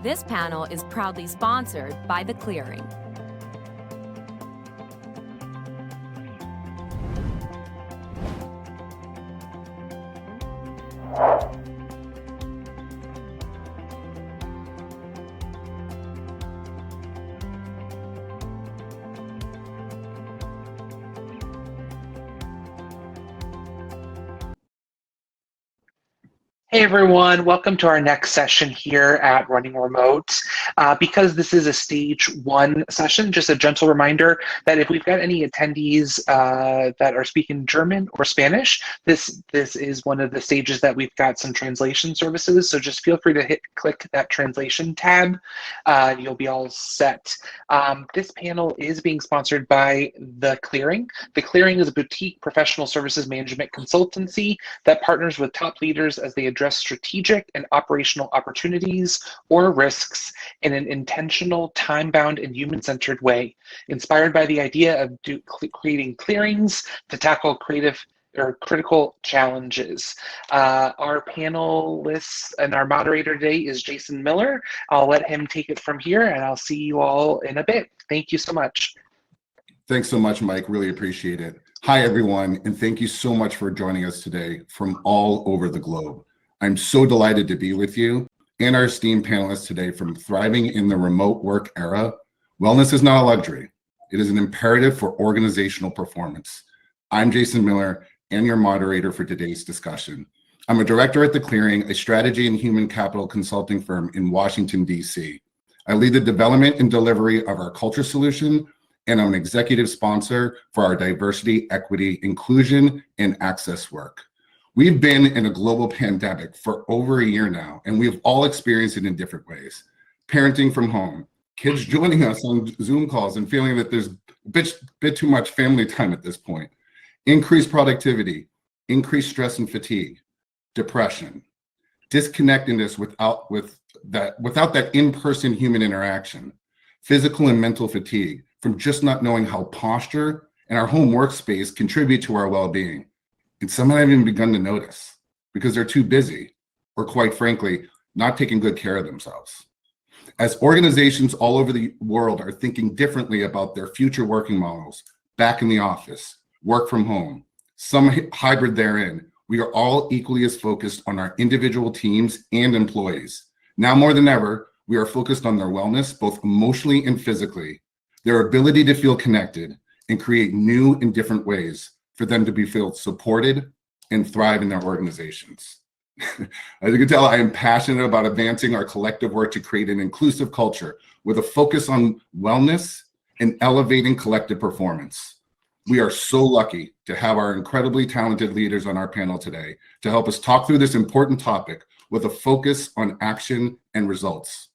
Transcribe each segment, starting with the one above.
This panel is proudly sponsored by The Clearing. Hey everyone, welcome to our next session here at Running Remote. Because this is a stage 1 session, just a gentle reminder that if we've got any attendees that are speaking German or Spanish, this is one of the stages that we've got some translation services, so just feel free to click that translation tab. You'll be all set. This panel is being sponsored by The Clearing. The Clearing is a boutique professional services management consultancy that partners with top leaders as they address strategic and operational opportunities or risks in an intentional, time-bound, and human-centered way, inspired by the idea of creating clearings to tackle creative or critical challenges. Our panelists and our moderator today is Jason Miller. I'll let him take it from here, and I'll see you all in a bit. Thank you so much. Thanks so much, Mike. Really appreciate it. Hi, everyone, and thank you so much for joining us today from all over the globe. I'm so delighted to be with you and our esteemed panelists today from thriving in the remote work era. Wellness is not a luxury. It is an imperative for organizational performance. I'm Jason Miller and your moderator for today's discussion. I'm a director at The Clearing, a strategy and human capital consulting firm in Washington, D.C. I lead the development and delivery of our culture solution, and I'm an executive sponsor for our diversity, equity, inclusion, and access work. We've been in a global pandemic for over a year now, and we've all experienced it in different ways. Parenting from home, kids joining us on Zoom calls and feeling that there's a bit too much family time at this point, increased productivity, increased stress and fatigue, depression, disconnectedness without that in-person human interaction, physical and mental fatigue from just not knowing how posture and our home workspace contribute to our well-being. And some haven't even begun to notice because they're too busy or, quite frankly, not taking good care of themselves. As organizations all over the world are thinking differently about their future working models, back in the office, work from home, some hybrid therein, we are all equally as focused on our individual teams and employees. Now more than ever, we are focused on their wellness, both emotionally and physically, their ability to feel connected and create new and different ways for them to feel supported and thrive in their organizations. As you can tell, I am passionate about advancing our collective work to create an inclusive culture with a focus on wellness and elevating collective performance. We are so lucky to have our incredibly talented leaders on our panel today to help us talk through this important topic with a focus on action and results.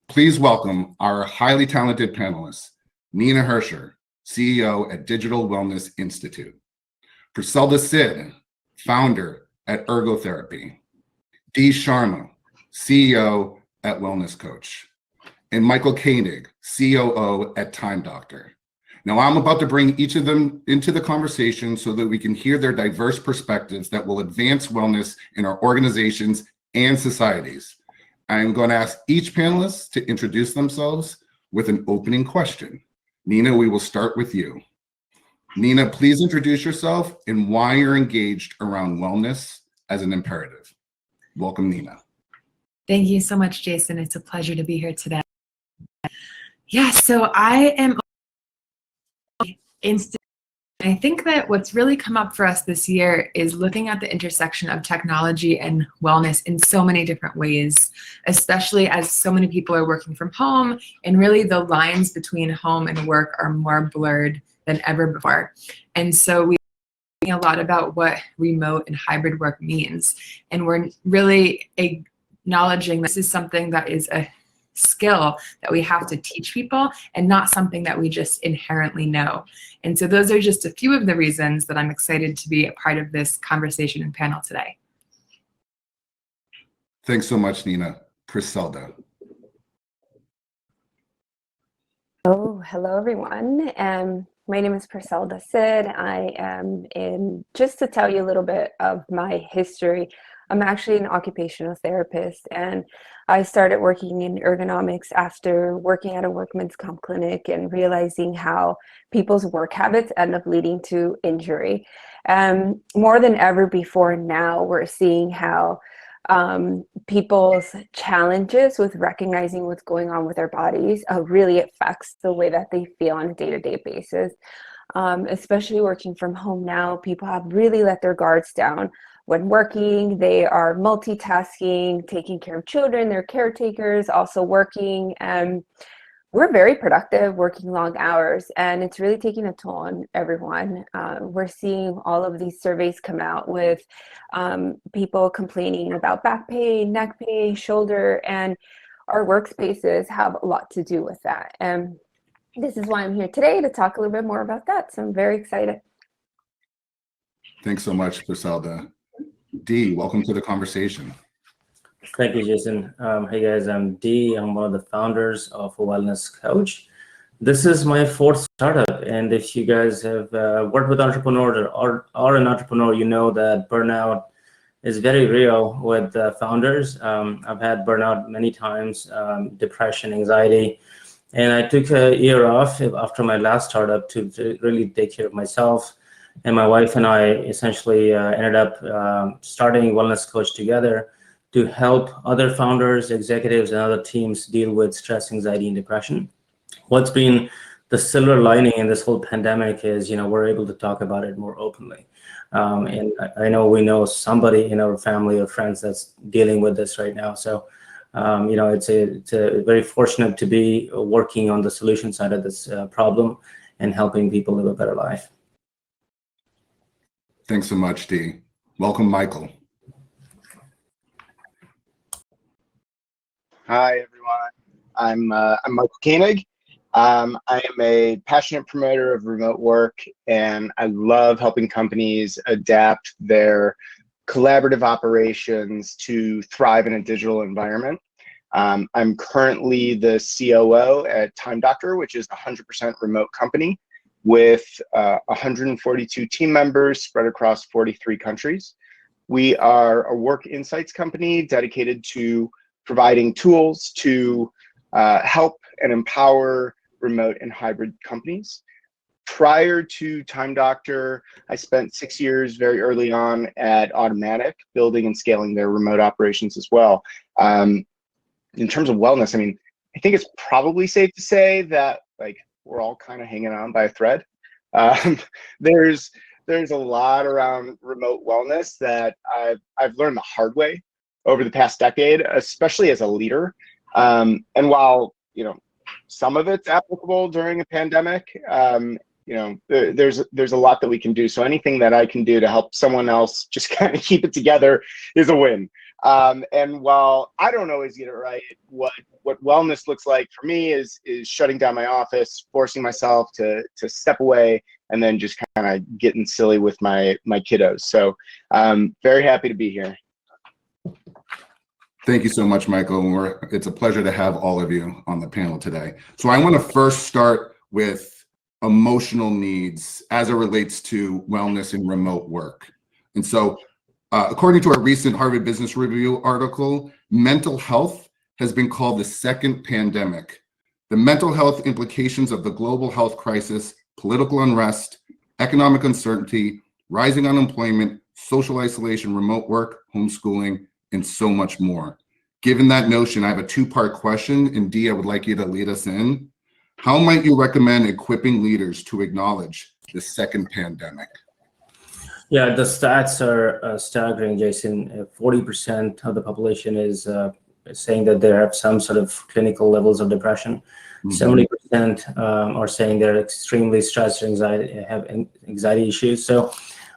Please welcome our highly talented panelists, Nina Hersher, CEO at Digital Wellness Institute; Pricelda Cid, founder at ErgoTherapy; Sharma, CEO at Wellness Coach; and Michael Koenig, COO at Time Doctor. Now, I'm about to bring each of them into the conversation so that we can hear their diverse perspectives that will advance wellness in our organizations and societies. I'm going to ask each panelist to introduce themselves with an opening question. Nina, we will start with you. Nina, please introduce yourself and why you're engaged around wellness as an imperative. Welcome, Nina. Thank you so much, Jason. It's a pleasure to be here today. Yeah, so I am I think that what's really come up for us this year is looking at the intersection of technology and wellness in so many different ways, especially as so many people are working from home, and really the lines between home and work are more blurred than ever before. And so we're thinking a lot about what remote and hybrid work means. And we're really acknowledging this is something that is a skill that we have to teach people and not something that we just inherently know. And so those are just a few of the reasons that I'm excited to be a part of this conversation and panel today. Thanks so much, Nina. Pricelda. Oh, hello, everyone. My name is Pricelda Cid. I am just to tell you a little bit of my history. I'm actually an occupational therapist, and I started working in ergonomics after working at a workman's comp clinic and realizing how people's work habits end up leading to injury. More than ever before now, we're seeing how people's challenges with recognizing what's going on with their bodies really affects the way that they feel on a day-to-day basis. Especially working from home now, people have really let their guards down when working. They are multitasking, taking care of children, they're caretakers, also working. We're very productive, working long hours, and it's really taking a toll on everyone. We're seeing all of these surveys come out with people complaining about back pain, neck pain, shoulder, and our workspaces have a lot to do with that. And this is why I'm here today, to talk a little bit more about that. So I'm very excited. Thanks so much, Pricelda. Dee, welcome to the conversation. Thank you, Jason. Hey guys, I'm Dee. I'm one of the founders of a wellness coach. This is my fourth startup, and if you guys have worked with entrepreneurs or are an entrepreneur, you know that burnout is very real with founders. I've had burnout many times, depression, anxiety, and I took a year off after my last startup to really take care of myself. And my wife and I essentially ended up starting Wellness Coach together to help other founders, executives, and other teams deal with stress, anxiety, and depression. What's been the silver lining in this whole pandemic is, we're able to talk about it more openly. And I know we know somebody in our family or friends that's dealing with this right now. So, it's a very fortunate to be working on the solution side of this problem and helping people live a better life. Thanks so much, Dee. Welcome, Michael. Hi, everyone. I'm Michael Koenig. I am a passionate promoter of remote work, and I love helping companies adapt their collaborative operations to thrive in a digital environment. I'm currently the COO at Time Doctor, which is a 100% remote company with 142 team members spread across 43 countries. We are a work insights company dedicated to providing tools to help and empower remote and hybrid companies. Prior to Time Doctor, I spent 6 years very early on at Automatic, building and scaling their remote operations as well. In terms of wellness, I think it's probably safe to say that we're all kind of hanging on by a thread. There's a lot around remote wellness that I've learned the hard way over the past decade, especially as a leader. And while, some of it's applicable during a pandemic, there's a lot that we can do. So anything that I can do to help someone else just kind of keep it together is a win. And while I don't always get it right, what wellness looks like for me is shutting down my office, forcing myself to step away, and then just kind of getting silly with my kiddos. So very happy to be here. Thank you so much, Michael. It's a pleasure to have all of you on the panel today. So I want to first start with emotional needs as it relates to wellness and remote work. And so according to a recent Harvard Business Review article, mental health has been called the second pandemic. The mental health implications of the global health crisis, political unrest, economic uncertainty, rising unemployment, social isolation, remote work, homeschooling, and so much more. Given that notion, I have a two-part question, and Dee, I would like you to lead us in. How might you recommend equipping leaders to acknowledge the second pandemic? Yeah, the stats are staggering, Jason. 40% of the population is saying that they have some sort of clinical levels of depression. 70% are saying they're extremely stressed, have anxiety issues. So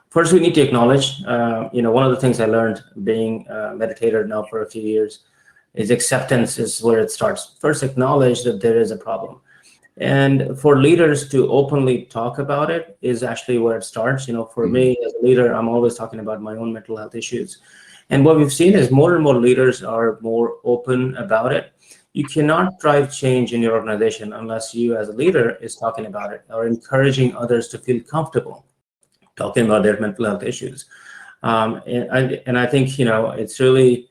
first, we need to acknowledge, one of the things I learned being a meditator now for a few years is acceptance is where it starts. First, acknowledge that there is a problem. And for leaders to openly talk about it is actually where it starts. For me as a leader, I'm always talking about my own mental health issues. And what we've seen is more and more leaders are more open about it. You cannot drive change in your organization unless you as a leader is talking about it or encouraging others to feel comfortable talking about their mental health issues. And I think, it's really,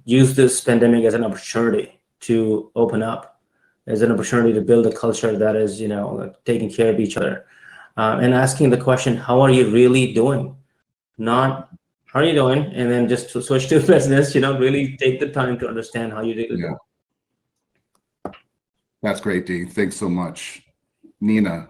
use this pandemic as an opportunity to open up, as an opportunity to build a culture that is, taking care of each other, and asking the question, how are you really doing? Not, how are you doing? And then just to switch to business, really take the time to understand how you really doing. That's great, Dee. Thanks so much. Nina.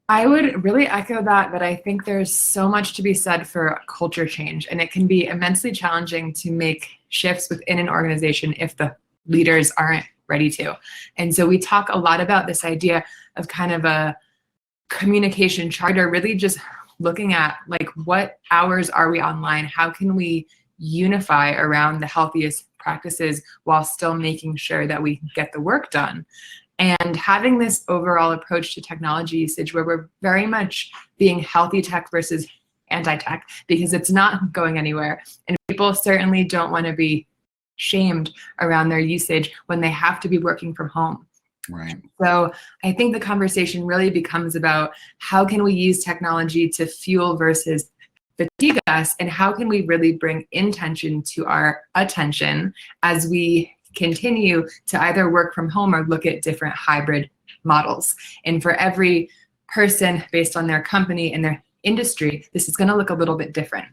I would really echo that I think there's so much to be said for culture change, and it can be immensely challenging to make shifts within an organization if the leaders aren't ready to. And so we talk a lot about this idea of kind of a communication charter, really just looking at like, what hours are we online? How can we unify around the healthiest practices while still making sure that we get the work done? And having this overall approach to technology usage where we're very much being healthy tech versus anti-tech, because it's not going anywhere. And people certainly don't want to be shamed around their usage when they have to be working from home. Right. So I think the conversation really becomes about how can we use technology to fuel versus fatigue us, and how can we really bring intention to our attention as we continue to either work from home or look at different hybrid models. And for every person, based on their company and their industry, this is going to look a little bit different.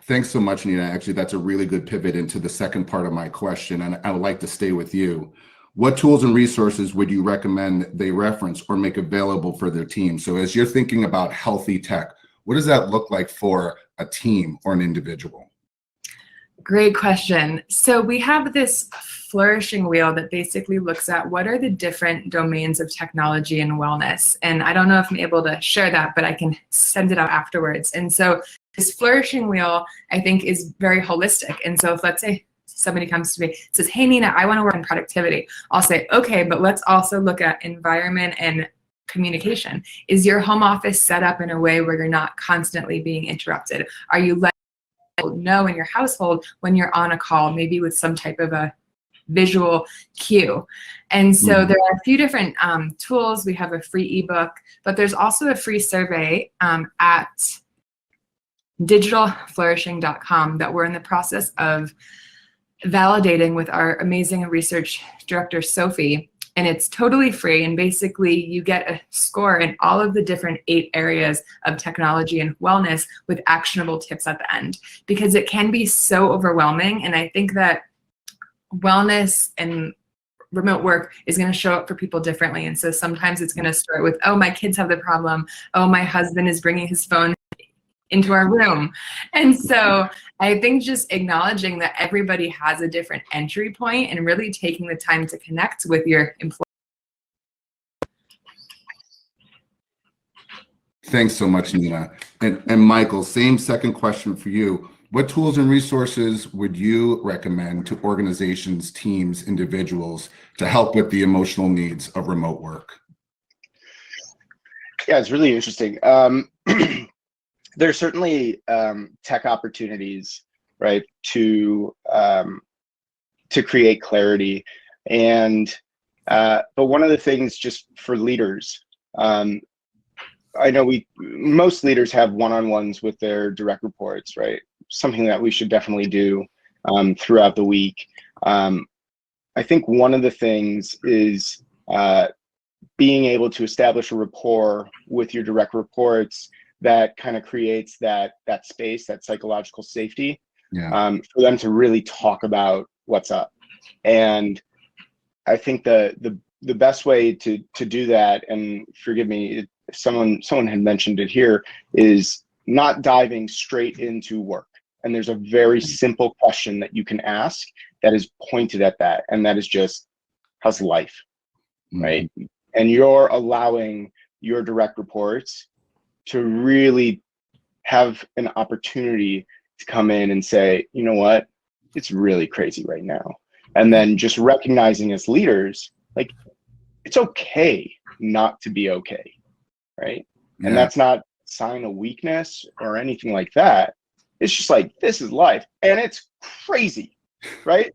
Thanks so much, Nina. Actually, that's a really good pivot into the second part of my question, and I would like to stay with you. What tools and resources would you recommend they reference or make available for their team? So as you're thinking about healthy tech, what does that look like for a team or an individual? Great question. So we have this flourishing wheel that basically looks at what are the different domains of technology and wellness. And I don't know if I'm able to share that, but I can send it out afterwards. And so this flourishing wheel, I think, is very holistic. And so if, let's say, somebody comes to me and says, hey, Nina, I want to work on productivity. I'll say, okay, but let's also look at environment and communication. Is your home office set up in a way where you're not constantly being interrupted? Are you letting people know in your household when you're on a call, maybe with some type of a visual cue? And so there are a few different tools. We have a free ebook, but there's also a free survey at digitalflourishing.com that we're in the process of validating with our amazing research director, Sophie. And it's totally free. And basically you get a score in all of the different 8 areas of technology and wellness with actionable tips at the end, because it can be so overwhelming. And I think that wellness and remote work is going to show up for people differently. And so sometimes it's going to start with, oh, my kids have the problem. Oh, my husband is bringing his phone into our room. And so I think just acknowledging that everybody has a different entry point and really taking the time to connect with your employees. Thanks so much, Nina. And Michael, same second question for you. What tools and resources would you recommend to organizations, teams, individuals to help with the emotional needs of remote work? Yeah, it's really interesting. There's certainly tech opportunities, right, to create clarity, and but one of the things just for leaders, I know most leaders have one-on-ones with their direct reports, right? Something that we should definitely do throughout the week. I think one of the things is being able to establish a rapport with your direct reports that kind of creates that space, that psychological safety, for them to really talk about what's up. And I think the best way to do that, and forgive me, someone had mentioned it here, is not diving straight into work. And there's a very simple question that you can ask that is pointed at that, and that is just, how's life, right? And you're allowing your direct reports to really have an opportunity to come in and say, you know what, it's really crazy right now. And then just recognizing as leaders, like, it's okay not to be okay, right? And that's not a sign of weakness or anything like that. It's just like, this is life and it's crazy, right?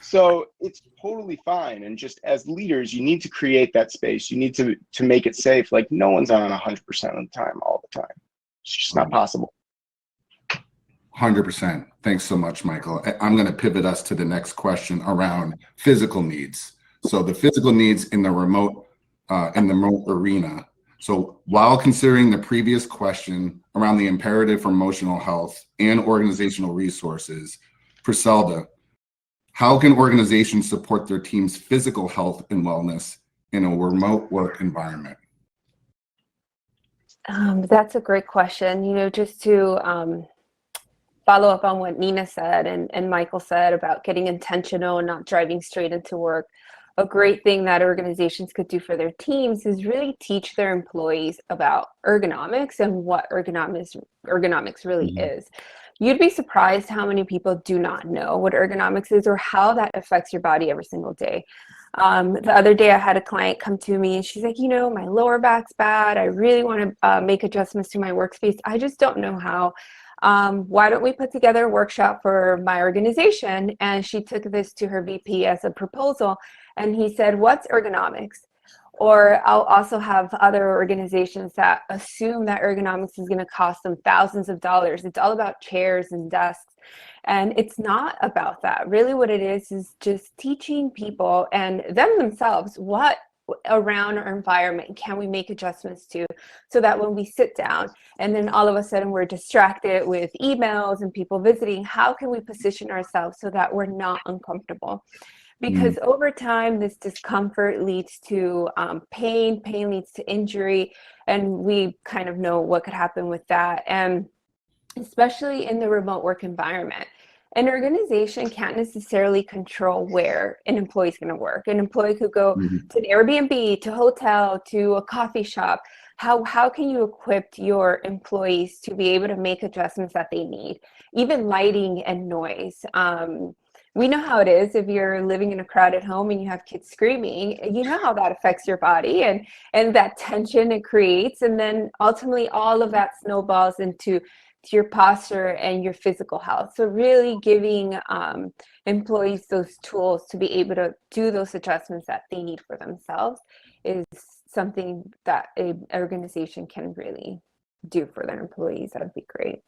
So it's totally fine. And just as leaders, you need to create that space. You need to make it safe. Like, no one's on 100% of the time, all the time, It's just not possible. 100%. Thanks so much, Michael. I'm going to pivot us to the next question around physical needs. So the physical needs in the remote arena. So while considering the previous question around the imperative for emotional health and organizational resources, Pricelda, how can organizations support their team's physical health and wellness in a remote work environment? That's a great question. You know, just to follow up on what Nina said and Michael said about getting intentional and not driving straight into work. A great thing that organizations could do for their teams is really teach their employees about ergonomics and what ergonomics really is. You'd be surprised how many people do not know what ergonomics is or how that affects your body every single day. The other day I had a client come to me and she's like, you know, my lower back's bad. I really want to make adjustments to my workspace. I just don't know how. Why don't we put together a workshop for my organization? And she took this to her VP as a proposal. And he said, what's ergonomics? Or I'll also have other organizations that assume that ergonomics is going to cost them thousands of dollars. It's all about chairs and desks. And it's not about that. Really what it is just teaching people and them themselves what around our environment can we make adjustments to, so that when we sit down and then all of a sudden we're distracted with emails and people visiting, how can we position ourselves so that we're not uncomfortable? Because over time, this discomfort leads to pain leads to injury, and we kind of know what could happen with that. And especially in the remote work environment, an organization can't necessarily control where an employee is going to work. An employee could go to an Airbnb, to a hotel, to a coffee shop. How can you equip your employees to be able to make adjustments that they need? Even lighting and noise. We know how it is if you're living in a crowded home and you have kids screaming, you know how that affects your body and that tension it creates. And then ultimately all of that snowballs into your posture and your physical health. So really giving employees those tools to be able to do those adjustments that they need for themselves is something that an organization can really do for their employees. That would be great.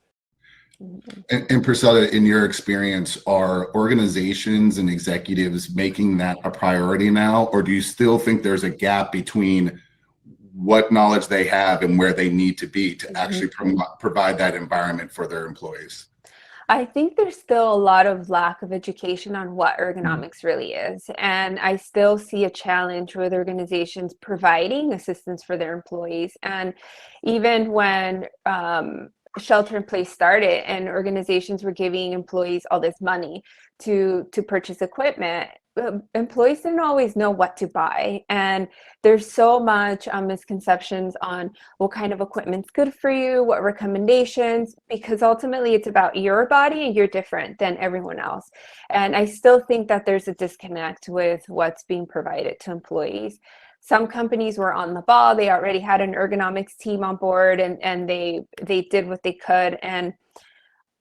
And Priscilla, in your experience, are organizations and executives making that a priority now, or do you still think there's a gap between what knowledge they have and where they need to be to actually provide that environment for their employees? I think there's still a lot of lack of education on what ergonomics really is. And I still see a challenge with organizations providing assistance for their employees. And even when shelter in place started and organizations were giving employees all this money to purchase equipment, employees didn't always know what to buy. And there's so much misconceptions on what kind of equipment's good for you, what recommendations, because ultimately it's about your body and you're different than everyone else. And I still think that there's a disconnect with what's being provided to employees. Some companies were on the ball. They already had an ergonomics team on board and they did what they could.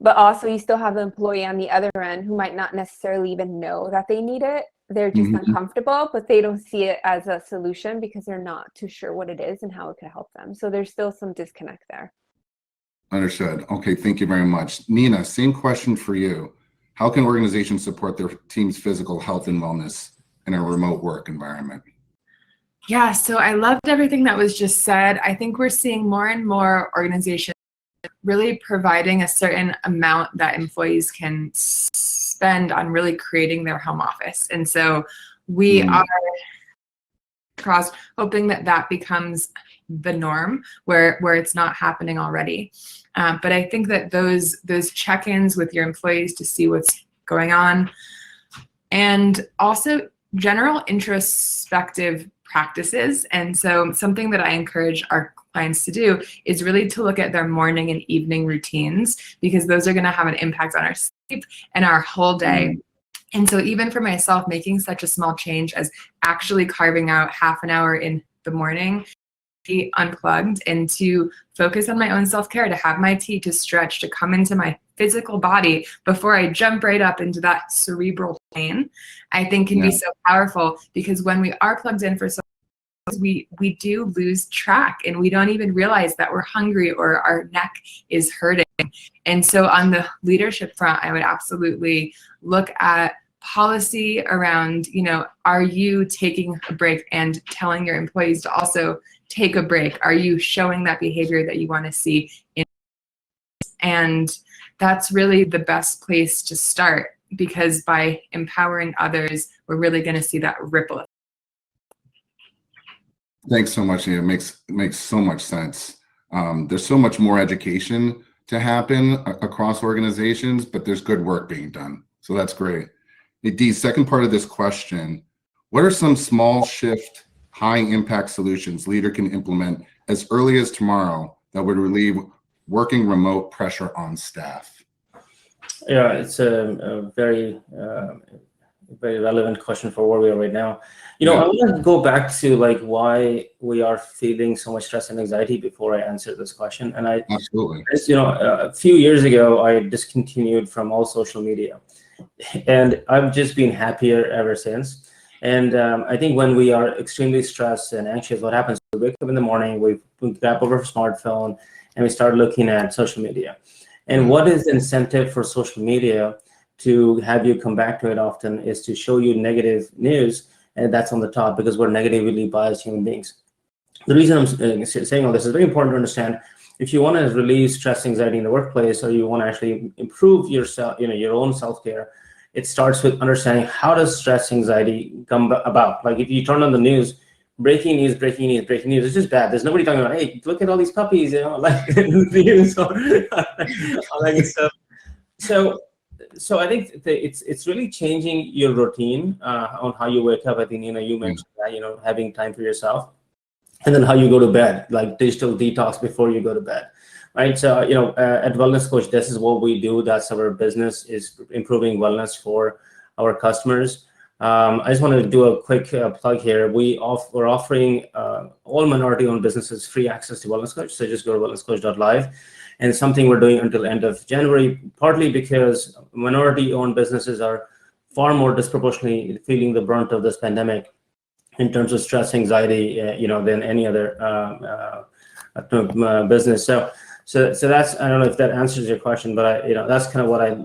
But also you still have the employee on the other end who might not necessarily even know that they need it. They're just uncomfortable, but they don't see it as a solution because they're not too sure what it is and how it could help them. So there's still some disconnect there. Understood. Okay, thank you very much. Nina, same question for you. How can organizations support their team's physical health and wellness in a remote work environment? Yeah, so I loved everything that was just said. I think we're seeing more and more organizations really providing a certain amount that employees can spend on really creating their home office. And so we are hoping that becomes the norm where it's not happening already. But I think that those check-ins with your employees to see what's going on, and also general introspective practices. And so something that I encourage our clients to do is really to look at their morning and evening routines, because those are going to have an impact on our sleep and our whole day. And so even for myself, making such a small change as actually carving out half an hour in the morning, be unplugged, and to focus on my own self-care, to have my tea, to stretch, to come into my physical body before I jump right up into that cerebral plane, I think can be so powerful, because when we are plugged in for so we do lose track, and we don't even realize that we're hungry or our neck is hurting. And so on the leadership front, I would absolutely look at policy around, are you taking a break and telling your employees to also take a break? Are you showing that behavior that you want to see? And that's really the best place to start, because by empowering others, we're really going to see that ripple effect. Thanks so much, Nina. It makes so much sense. There's so much more education to happen across organizations, but there's good work being done. So that's great. Hey, Dee, second part of this question, what are some small shift, high impact solutions leader can implement as early as tomorrow that would relieve working remote pressure on staff? Yeah, it's a very relevant question for where we are right now. I want to go back to why we are feeling so much stress and anxiety before I answer this question. And Absolutely. A few years ago, I discontinued from all social media, and I've just been happier ever since. And I think when we are extremely stressed and anxious, what happens? We wake up in the morning, we grab over our smartphone, and we start looking at social media. And what is the incentive for social media to have you come back to it often is to show you negative news, and that's on the top, because we're negatively biased human beings. The reason I'm saying all this is very important to understand. If you want to relieve stress, anxiety in the workplace, or you want to actually improve yourself, your own self-care, it starts with understanding how does stress, anxiety come about. Like if you turn on the news, breaking news, it's just bad. There's nobody talking about, hey, look at all these puppies, like the news or all that good stuff. So I think it's really changing your routine on how you wake up. I think, you mentioned that, having time for yourself, and then how you go to bed, like digital detox before you go to bed, right? So, at Wellness Coach, this is what we do. That's our business, is improving wellness for our customers. I just want to do a quick plug here. We're offering all minority-owned businesses free access to Wellness Coach. So just go to wellnesscoach.live. And it's something we're doing until end of January, partly because minority-owned businesses are far more disproportionately feeling the brunt of this pandemic in terms of stress, anxiety, than any other business. So that's, I don't know if that answers your question, but that's kind of what I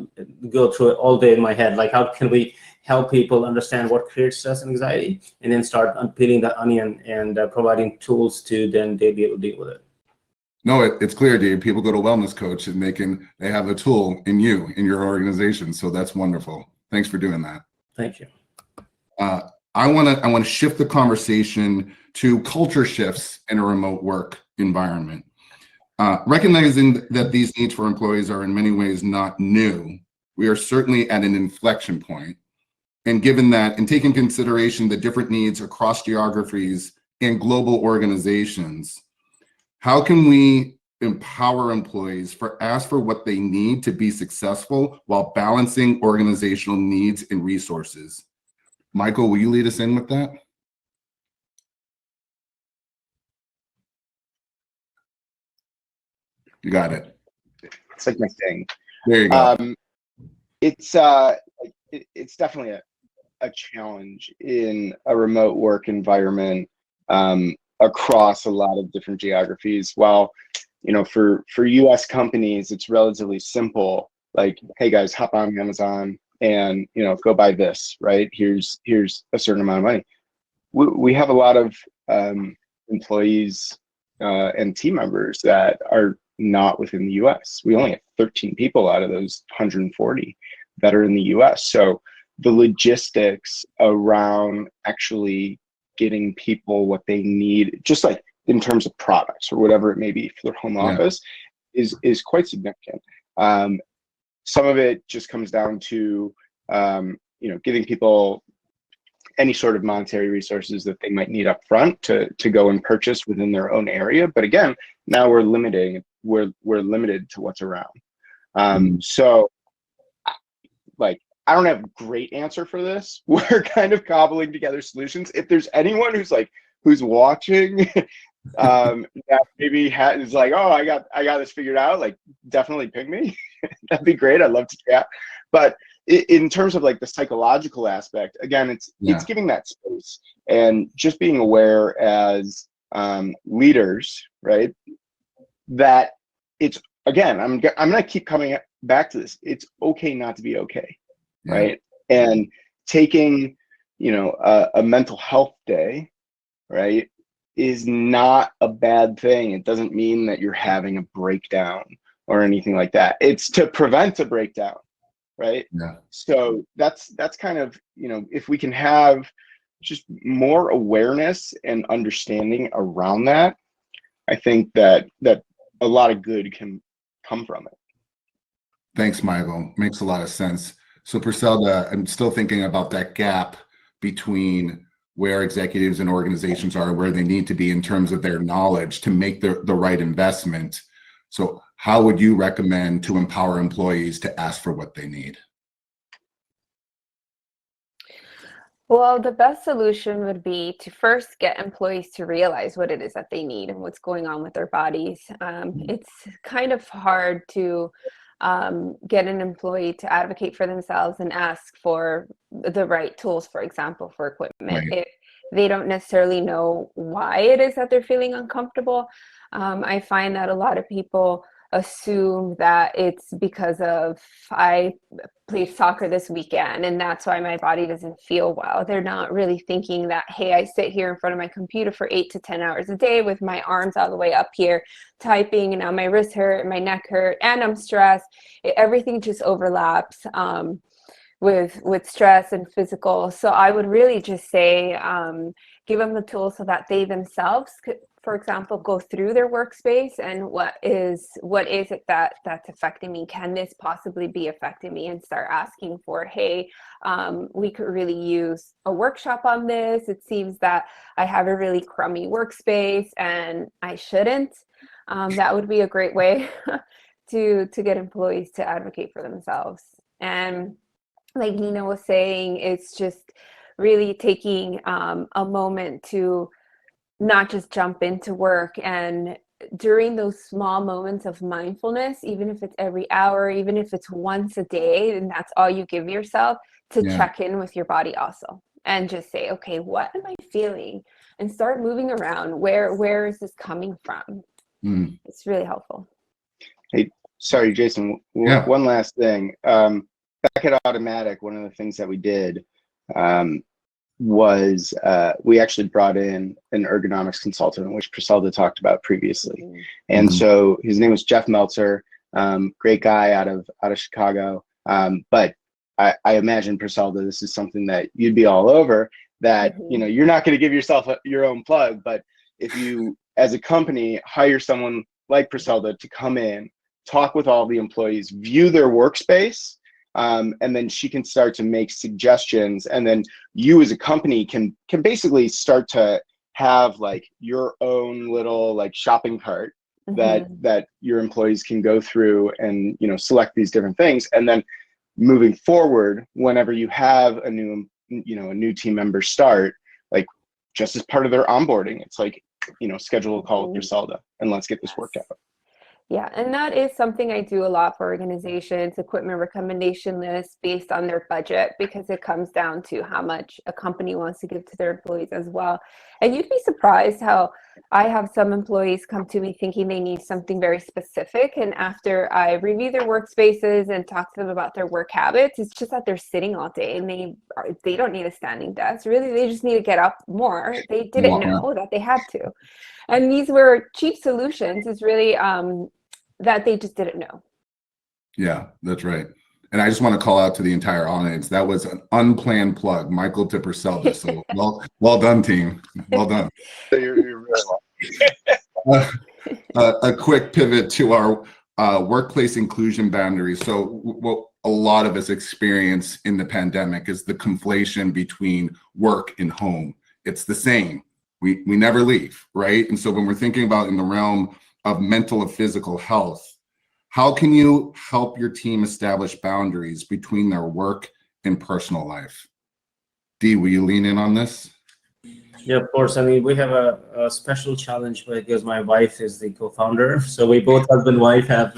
go through all day in my head. Like, how can we help people understand what creates stress and anxiety, and then start peeling the onion and providing tools to then they be able to deal with it. No, it's clear, Dave. People go to Wellness Coach and they have a tool in your organization. So that's wonderful. Thanks for doing that. Thank you. I want to shift the conversation to culture shifts in a remote work environment. Recognizing that these needs for employees are in many ways not new, we are certainly at an inflection point. And given that, and taking consideration the different needs across geographies and global organizations, how can we empower employees ask for what they need to be successful while balancing organizational needs and resources? Michael, will you lead us in with that? You got it. It's like my thing. There you go. It's definitely a challenge in a remote work environment across a lot of different geographies. While, for US companies, it's relatively simple. Like, hey guys, hop on Amazon and, go buy this, right? Here's a certain amount of money. We have a lot of employees and team members that are not within the US. We only have 13 people out of those 140 that are in the US. So the logistics around actually getting people what they need, just like in terms of products or whatever it may be for their home office, is quite significant. Some of it just comes down to giving people any sort of monetary resources that they might need up front to go and purchase within their own area. But again, now we're limited to what's around. So I don't have a great answer for this. We're kind of cobbling together solutions. If there's anyone who's watching that maybe is like, oh, I got this figured out, like, definitely ping me. That'd be great. I'd love to chat. But in terms of like the psychological aspect, again, it's giving that space and just being aware as leaders, right? That it's, again, I'm gonna keep coming back to this. It's okay not to be okay, right? And taking, you know, a mental health day, right, is not a bad thing. It doesn't mean that you're having a breakdown or anything like that. It's to prevent a breakdown, right? Yeah. So that's kind of, you know, if we can have just more awareness and understanding around that, I think that a lot of good can come from it. Thanks, Michael. Makes a lot of sense. So Pricelda, I'm still thinking about that gap between where executives and organizations are, where they need to be in terms of their knowledge to make the right investment. So how would you recommend to empower employees to ask for what they need? Well, the best solution would be to first get employees to realize what it is that they need and what's going on with their bodies. It's kind of hard to get an employee to advocate for themselves and ask for the right tools, for example, for equipment. If they don't necessarily know why it is that they're feeling uncomfortable, I find that a lot of people assume that it's because of I played soccer this weekend and that's why my body doesn't feel well. They're not really thinking that, hey, I sit here in front of my computer for 8 to 10 hours a day with my arms all the way up here typing, and now my wrists hurt, my neck hurt, and I'm stressed. Everything just overlaps with stress and physical. So I would really just say give them the tools so that they themselves could, for example, go through their workspace and what is it that's affecting me? Can this possibly be affecting me? And start asking for, hey, we could really use a workshop on this. It seems that I have a really crummy workspace and I shouldn't. That would be a great way to get employees to advocate for themselves. And like Nina was saying, it's just really taking a moment to not just jump into work, and during those small moments of mindfulness, even if it's every hour, even if it's once a day, and that's all you give yourself, to check in with your body also and just say, okay, what am I feeling? And start moving around. Where is this coming from? It's really helpful. Hey, sorry, Jason, one last thing. Back at Automatic, one of the things that we did was we actually brought in an ergonomics consultant, which Pricelda talked about previously. And so his name was Jeff Meltzer, great guy out of Chicago. But I imagine, Pricelda, this is something that you'd be all over, that you know, you're not going to give yourself your own plug, but if you as a company hire someone like Pricelda to come in, talk with all the employees, view their workspace, and then she can start to make suggestions, and then you as a company can basically start to have like your own little like shopping cart that your employees can go through and, you know, select these different things. And then moving forward, whenever you have a new team member start, like just as part of their onboarding, it's like, you know, schedule a call with Pricelda and let's get this worked out. Yeah, and that is something I do a lot for organizations, equipment recommendation lists based on their budget, because it comes down to how much a company wants to give to their employees as well. And you'd be surprised how I have some employees come to me thinking they need something very specific, and after I review their workspaces and talk to them about their work habits, it's just that they're sitting all day and they don't need a standing desk. Really, they just need to get up more. They didn't know that they had to. And these were cheap solutions. It's really that they just didn't know. Yeah, that's right. And I just want to call out to the entire audience. That was an unplanned plug, Michael to Pricelda. So well done, team. Well done. You're very welcome. A quick pivot to our workplace inclusion boundaries. So what a lot of us experience in the pandemic is the conflation between work and home. It's the same. We never leave, right? And so when we're thinking about in the realm of mental and physical health, how can you help your team establish boundaries between their work and personal life? Dee, will you lean in on this? Yeah, of course. I mean, we have a special challenge because my wife is the co-founder. So we both, husband and wife, have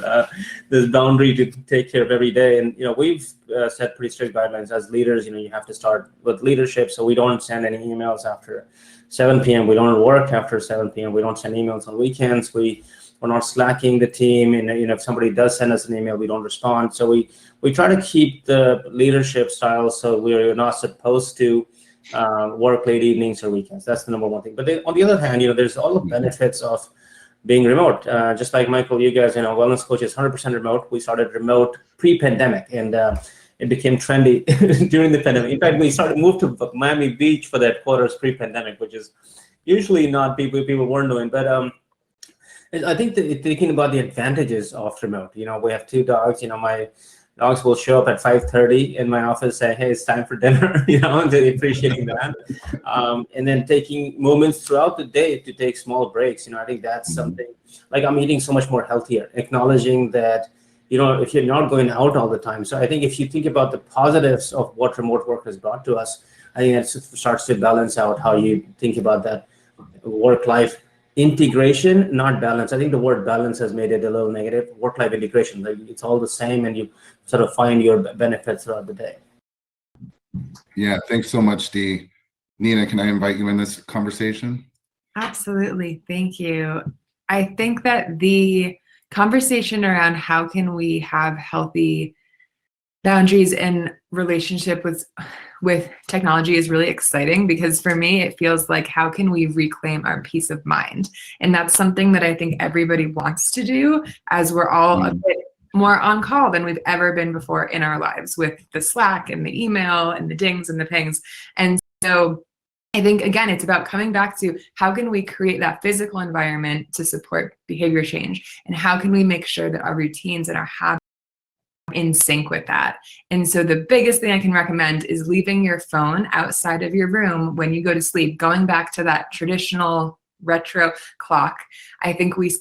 this boundary to take care of every day. And, we've set pretty strict guidelines as leaders. You have to start with leadership. So we don't send any emails after 7 p.m. We don't work after 7 p.m. We don't send emails on weekends. We're not slacking the team. And, if somebody does send us an email, we don't respond. So we try to keep the leadership style. So we're not supposed to work late evenings or weekends. That's the number one thing. But then, on the other hand, there's all the benefits of being remote. Just like Michael, you guys, wellness coach is 100% remote. We started remote pre-pandemic, and it became trendy during the pandemic. In fact, we moved to Miami Beach for that quarters pre-pandemic, which is usually not people weren't doing. But I think that thinking about the advantages of remote. We have 2 dogs. My dogs will show up at 5:30 in my office, say, "Hey, it's time for dinner." They're appreciating that, and then taking moments throughout the day to take small breaks. I think that's something. Like, I'm eating so much more healthier, acknowledging that. If you're not going out all the time. So I think if you think about the positives of what remote work has brought to us, I think it starts to balance out how you think about that work-life integration, not balance. I think the word balance has made it a little negative. Work-life integration, like it's all the same, and you sort of find your benefits throughout the day. Yeah, thanks so much, Dee. Nina, can I invite you in this conversation? Absolutely. Thank you. I think that the conversation around how can we have healthy boundaries in relationship with technology is really exciting, because for me, it feels like, how can we reclaim our peace of mind? And that's something that I think everybody wants to do, as we're all a bit more on call than we've ever been before in our lives, with the Slack and the email and the dings and the pings. And so I think, again, it's about coming back to how can we create that physical environment to support behavior change, and how can we make sure that our routines and our habits are in sync with that. And so the biggest thing I can recommend is leaving your phone outside of your room when you go to sleep, going back to that traditional retro clock. I think we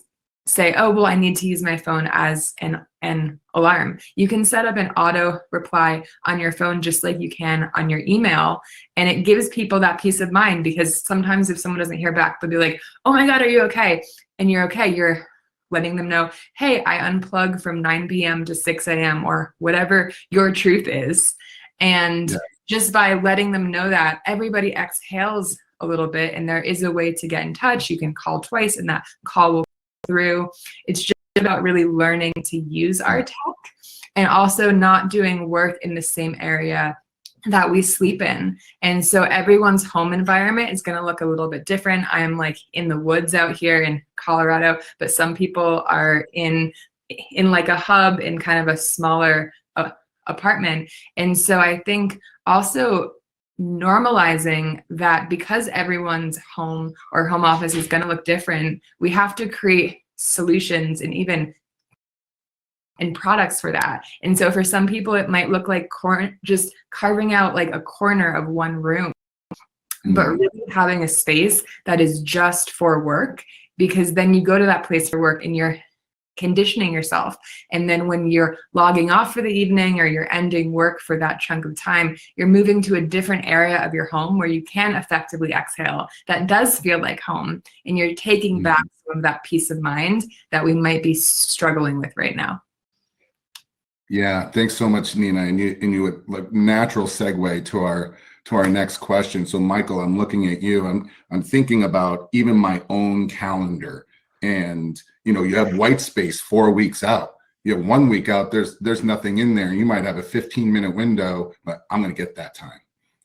say, oh, well, I need to use my phone as an alarm. You can set up an auto reply on your phone just like you can on your email. And it gives people that peace of mind, because sometimes if someone doesn't hear back, they'll be like, oh my God, are you okay? And you're okay. You're letting them know, hey, I unplug from 9 p.m. to 6 a.m. or whatever your truth is. And just by letting them know that, everybody exhales a little bit, and there is a way to get in touch. You can call twice and that call will through. It's just about really learning to use our tech, and also not doing work in the same area that we sleep in. And so everyone's home environment is going to look a little bit different. I'm like in the woods out here in Colorado, but some people are in like a hub in kind of a smaller apartment. And so I think also normalizing that, because everyone's home or home office is going to look different, we have to create solutions and even products for that. And so for some people, it might look like just carving out like a corner of one room, but really having a space that is just for work, because then you go to that place for work and you're conditioning yourself. And then when you're logging off for the evening, or you're ending work for that chunk of time, you're moving to a different area of your home where you can effectively exhale. That does feel like home, and you're taking back some of that peace of mind that we might be struggling with right now. Yeah, thanks so much, Nina. And you like natural segue to our next question. So Michael, I'm looking at you. I'm thinking about even my own calendar. And you have white space 4 weeks out. You have 1 week out, there's nothing in there. You might have a 15-minute window, but I'm going to get that time.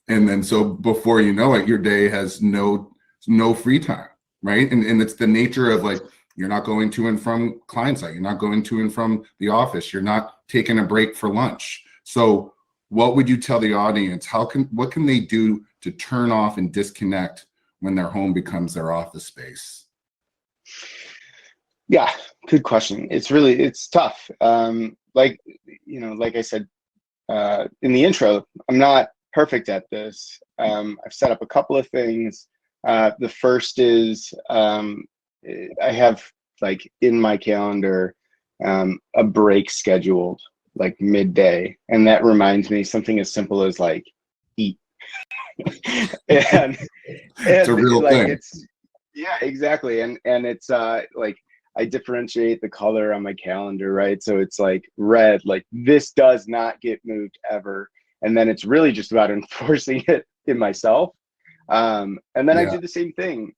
And then so before you know it, your day has no free time, right? And it's the nature of, like, you're not going to and from client site, you're not going to and from the office, you're not taking a break for lunch. So what would you tell the audience? What can they do to turn off and disconnect when their home becomes their office space? Yeah, good question. It's tough. Like I said in the intro, I'm not perfect at this. I've set up a couple of things. The first is I have, like, in my calendar a break scheduled, like midday, and that reminds me something as simple as, like, eat. And It's a real like thing. it's yeah, exactly. And it's like I differentiate the color on my calendar, right? So it's like red, like this does not get moved ever. And then it's really just about enforcing it in myself. And then I Yeah. do the same thing.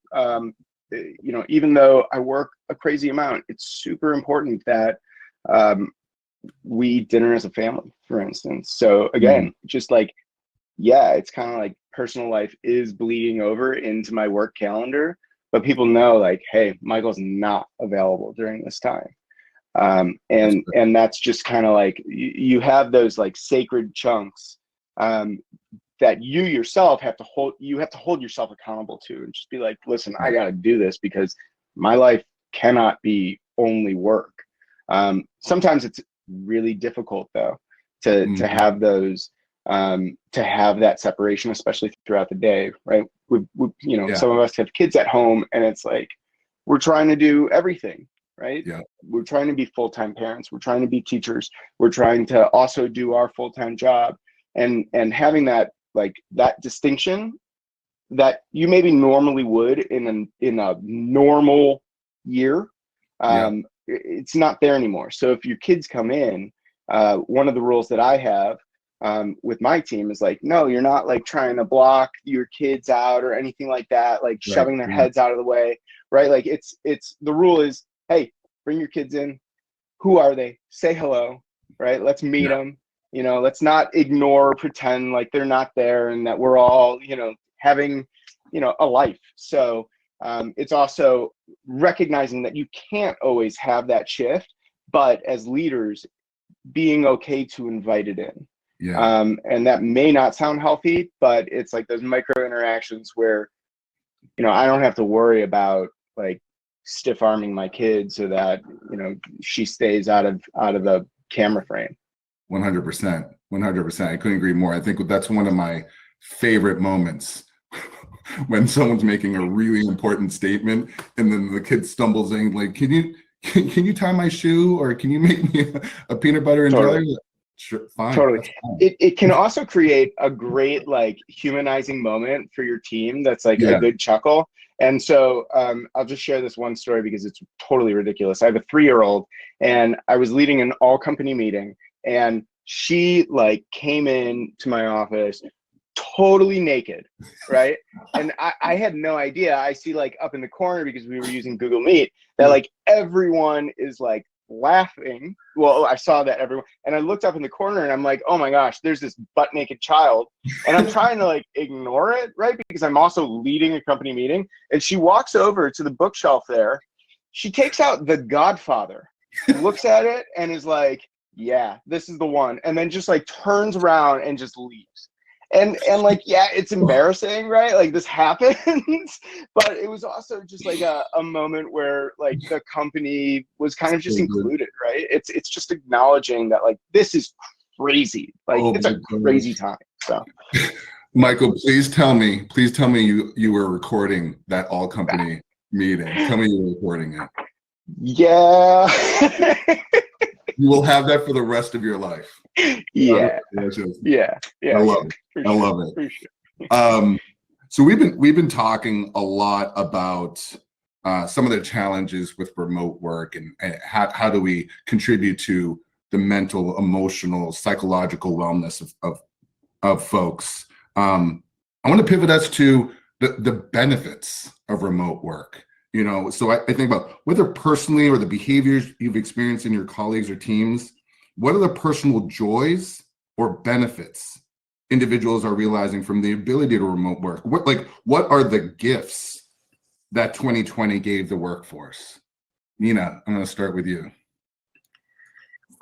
You know, even though I work a crazy amount, it's super important that we eat dinner as a family, for instance. So again, just like, yeah, it's kind of like personal life is bleeding over into my work calendar, but people know like, hey, Michael's not available during this time. And that's just kind of like, you have those like sacred chunks that you yourself have to hold yourself accountable to, and just be like, listen, I got to do this because my life cannot be only work. Sometimes it's really difficult though to have those to have that separation, especially throughout the day, right? We you know, some of us have kids at home, and it's like we're trying to do everything, right? Yeah. We're trying to be full-time parents, we're trying to be teachers, we're trying to also do our full-time job, and having that, like, that distinction that you maybe normally would in a normal year, it's not there anymore. So if your kids come in, one of the rules that I have with my team is like, no, you're not like trying to block your kids out or anything like that, like shoving their heads out of the way, right? Like it's the rule is, hey, bring your kids in. Who are they? Say hello, right? Let's meet them. You know, let's not ignore or pretend like they're not there and that we're all, you know, having, you know, a life. So it's also recognizing that you can't always have that shift, but as leaders, being okay to invite it in. And that may not sound healthy, but it's like those micro interactions where, you know, I don't have to worry about like stiff arming my kid so that, you know, she stays out of the camera frame. 100%. 100%. I couldn't agree more. I think that's one of my favorite moments when someone's making a really important statement and then the kid stumbles in like, can you tie my shoe, or can you make me a peanut butter and jelly? Sure, fine. Totally. Fine. It can also create a great like humanizing moment for your team that's like a good chuckle. And so I'll just share this one story because it's totally ridiculous. I have a 3-year-old, and I was leading an all company meeting, and she like came in to my office totally naked, right? And I had no idea. I see like up in the corner, because we were using Google Meet, that like everyone is like laughing. Well, I saw that everyone, and I looked up in the corner and I'm like, oh my gosh, there's this butt naked child, and I'm trying to like ignore it, right? Because I'm also leading a company meeting. And she walks over to the bookshelf there. She takes out The Godfather, looks at it, and is like, yeah, this is the one. And then just like turns around and just leaves. And like, yeah, it's embarrassing, right? Like this happens, but it was also just like a moment where like the company was kind of just included, right? It's just acknowledging that like, this is crazy. Like it's a crazy time. So Michael, please tell me you were recording that all company meeting. Tell me you were recording it. Yeah. You will have that for the rest of your life. Yeah. I love it. I love it. For sure. So we've been talking a lot about some of the challenges with remote work, and how do we contribute to the mental, emotional, psychological wellness of folks. I want to pivot us to the benefits of remote work. You know, so I think about whether personally or the behaviors you've experienced in your colleagues or teams, what are the personal joys or benefits individuals are realizing from the ability to remote work? What are the gifts that 2020 gave the workforce? Nina, I'm going to start with you.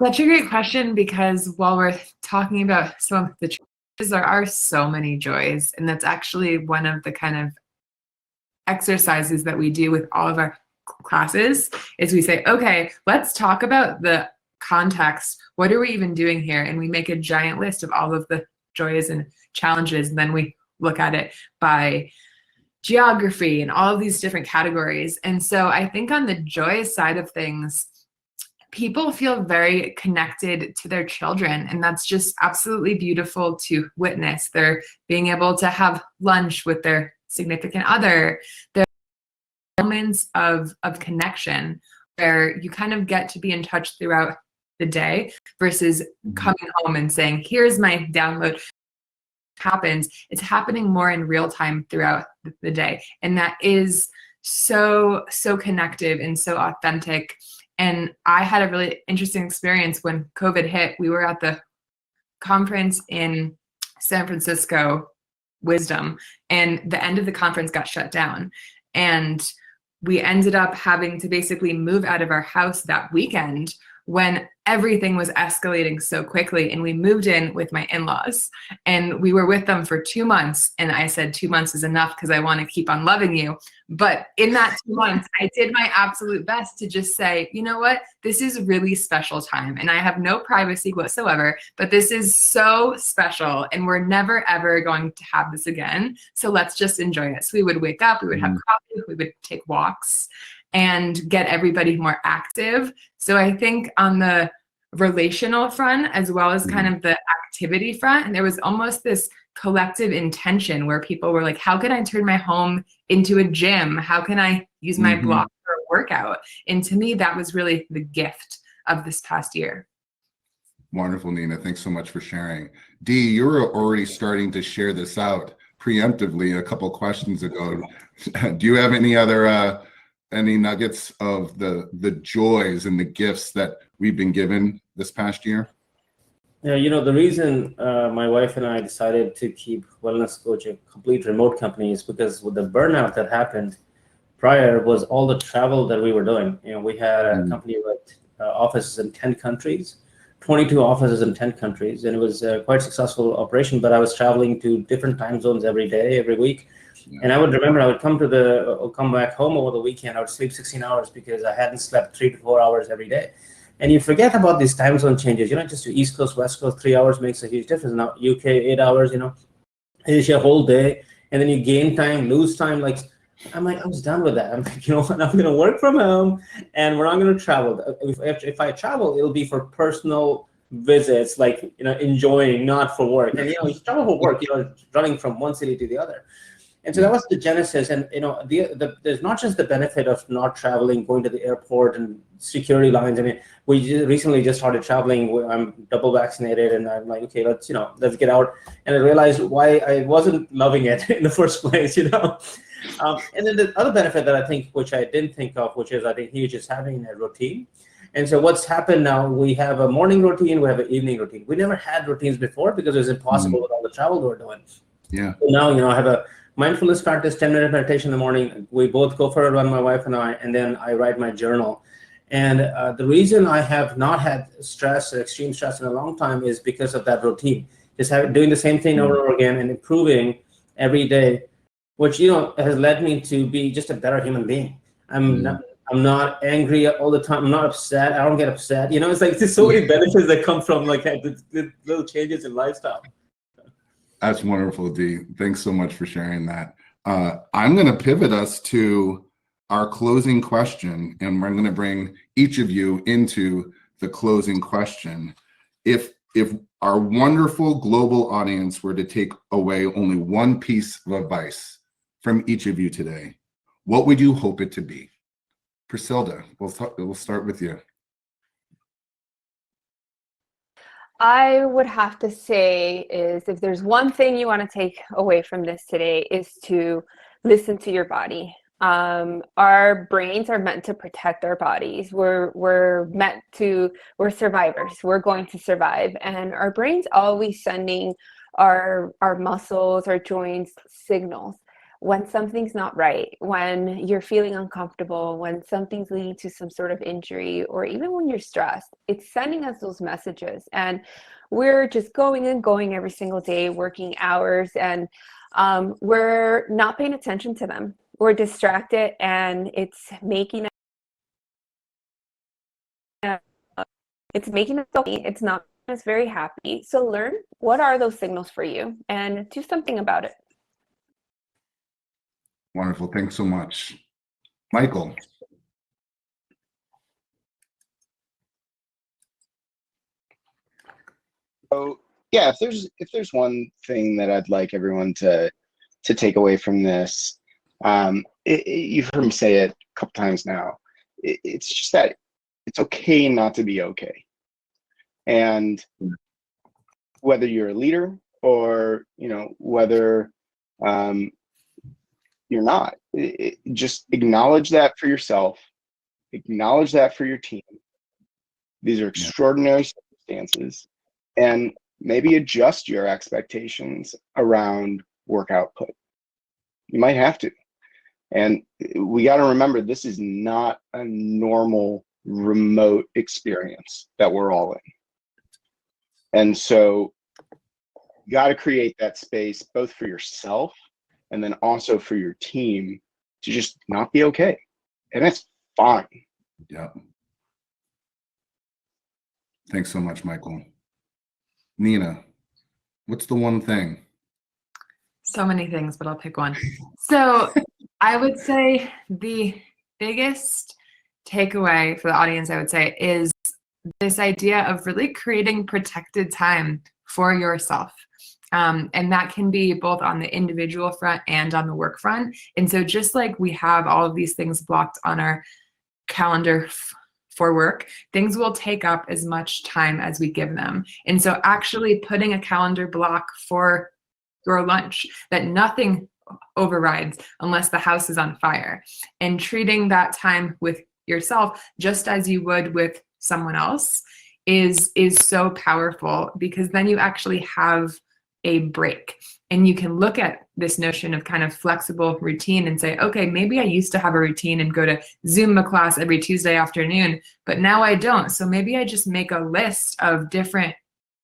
Such a great question, because while we're talking about some of the joys, there are so many joys, and that's actually one of the kind of exercises that we do with all of our classes. Is we say, okay, let's talk about the context. What are we even doing here? And we make a giant list of all of the joys and challenges, and then we look at it by geography and all of these different categories. And so I think on the joy side of things, people feel very connected to their children, and that's just absolutely beautiful to witness. They're being able to have lunch with their significant other. There are moments of connection where you kind of get to be in touch throughout the day versus coming home and saying, here's my download. Happens, it's happening more in real time throughout the day. And that is so connective and so authentic. And I had a really interesting experience when COVID hit. We were at the conference in San Francisco, Wisdom, and the end of the conference got shut down. And we ended up having to basically move out of our house that weekend when everything was escalating so quickly. And we moved in with my in-laws, and we were with them for 2 months. And I said 2 months is enough because I want to keep on loving you. But in that 2 months, I did my absolute best to just say, you know what, this is a really special time. And I have no privacy whatsoever, but this is so special. And we're never, ever going to have this again. So let's just enjoy it. So we would wake up, we would have coffee, we would take walks and get everybody more active. So I think on the relational front, as well as kind of the activity front, and there was almost this collective intention where people were like, how can I turn my home into a gym? How can I use my block for a workout? And to me, that was really the gift of this past year. Wonderful, Nina. Thanks so much for sharing. Dee, you were already starting to share this out preemptively a couple questions ago. Do you have any other any nuggets of the joys and the gifts that we've been given this past year? Yeah, you know, the reason my wife and I decided to keep Wellness Coach a complete remote company is because with the burnout that happened prior was all the travel that we were doing. You know, we had a company with offices in 10 countries, 22 offices in 10 countries, and it was a quite successful operation, but I was traveling to different time zones every day, every week. And I would remember I would come back home over the weekend. I would sleep 16 hours because I hadn't slept 3 to 4 hours every day. And you forget about these time zone changes. You know, just to East Coast, West Coast, 3 hours makes a huge difference. Now UK 8 hours. You know, it's your whole day, and then you gain time, lose time. Like I'm like, I was done with that. I'm like, you know what? I'm gonna work from home, and we're not gonna travel. If I travel, it'll be for personal visits, like, you know, enjoying, not for work. And you know, you travel for work. You know, running from one city to the other. And so that was the genesis. And you know, there's not just the benefit of not traveling, going to the airport and security lines. I mean, we recently just started traveling. I'm double vaccinated, and I'm like, okay, let's get out. And I realized why I wasn't loving it in the first place, you know. And then the other benefit that I think, which I didn't think of, which is I think huge, is having a routine. And so what's happened now, we have a morning routine, we have an evening routine. We never had routines before because it was impossible with all the travel we were doing. Yeah. So now, you know, I have a mindfulness practice, 10-minute meditation in the morning. We both go for a run, my wife and I, and then I write my journal. And the reason I have not had stress, extreme stress in a long time is because of that routine. Just doing the same thing over and over again and improving every day, which, you know, has led me to be just a better human being. I'm not angry all the time. I'm not upset. I don't get upset. You know, it's like there's so many benefits that come from like the little changes in lifestyle. That's wonderful, Dee. Thanks so much for sharing that. I'm going to pivot us to our closing question, and I'm going to bring each of you into the closing question. If our wonderful global audience were to take away only one piece of advice from each of you today, what would you hope it to be? Pricelda, we'll start with you. I would have to say is if there's one thing you want to take away from this today is to listen to your body. Our brains are meant to protect our bodies. We're survivors. We're going to survive. And our brain's always sending our muscles, our joints signals when something's not right, when you're feeling uncomfortable, when something's leading to some sort of injury, or even when you're stressed. It's sending us those messages. And we're just going and going every single day, working hours, and we're not paying attention to them. We're distracted, and it's making us it's not making us very happy. So learn what are those signals for you and do something about it. Wonderful. Thanks so much. Michael. So yeah, if there's one thing that I'd like everyone to to take away from this, you've heard me say it a couple times now. It's just that it's okay not to be okay. And whether you're a leader or, whether you're not, just acknowledge that for yourself, acknowledge that for your team. These are extraordinary circumstances, and maybe adjust your expectations around work output. You might have to. And we got to remember, this is not a normal remote experience that we're all in. And so you got to create that space both for yourself and then also for your team to just not be okay. And that's fine. Yeah. Thanks so much, Michael. Nina, what's the one thing? So many things, but I'll pick one. So I would say the biggest takeaway for the audience, I would say, is this idea of really creating protected time for yourself. And that can be both on the individual front and on the work front. And so just like we have all of these things blocked on our calendar for work, things will take up as much time as we give them. And so actually putting a calendar block for your lunch that nothing overrides unless the house is on fire, and treating that time with yourself just as you would with someone else is so powerful, because then you actually have a break, and you can look at this notion of kind of flexible routine and say, okay, maybe I used to have a routine and go to Zumba class every Tuesday afternoon, but now I don't. So maybe I just make a list of different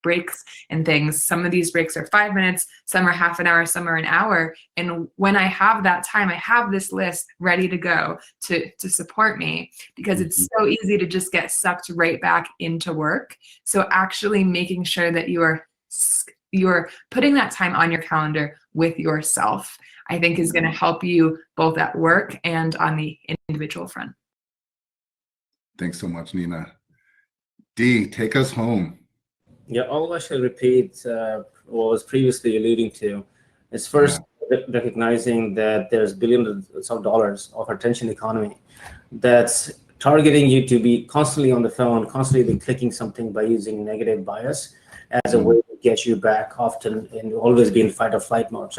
breaks and things. Some of these breaks are 5 minutes, some are half an hour, some are an hour. And when I have that time, I have this list ready to go to support me, because it's so easy to just get sucked right back into work. So actually making sure that you're putting that time on your calendar with yourself, I think is going to help you both at work and on the individual front. Thanks so much, Nina. Dee, take us home. Yeah, I'll actually repeat what was previously alluding to. Is first recognizing that there's billions of dollars of attention economy that's targeting you to be constantly on the phone, constantly clicking something by using negative bias as a way to get you back often and always be in fight or flight mode.